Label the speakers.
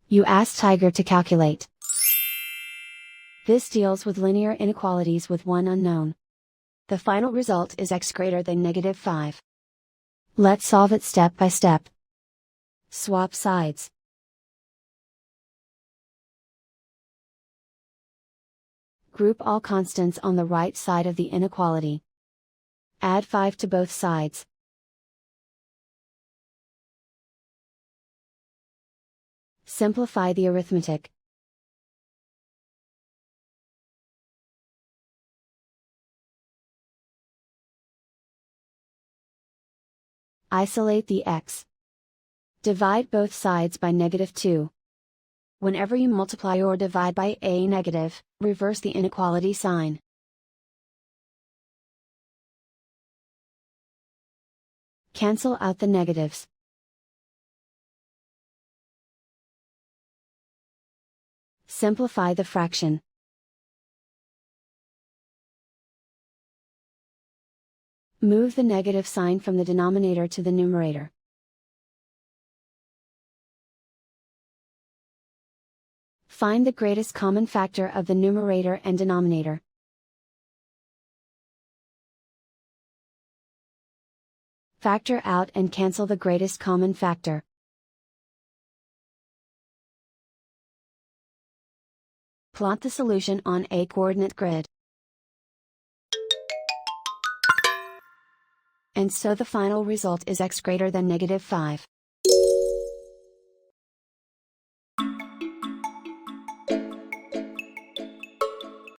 Speaker 1: You ask Tiger to calculate. This deals with linear inequalities with one unknown. The final result is x greater than -5. Let's solve it step by step. Swap sides. Group all constants on the right side of the inequality. Add 5 to both sides. Simplify the arithmetic. Isolate the x. Divide both sides by -2. Whenever you multiply or divide by a negative, reverse the inequality sign. Cancel out the negatives. Simplify the fraction. Move the negative sign from the denominator to the numerator. Find the greatest common factor of the numerator and denominator. Factor out and cancel the greatest common factor. Plot the solution on a coordinate grid. And so the final result is x greater than -5.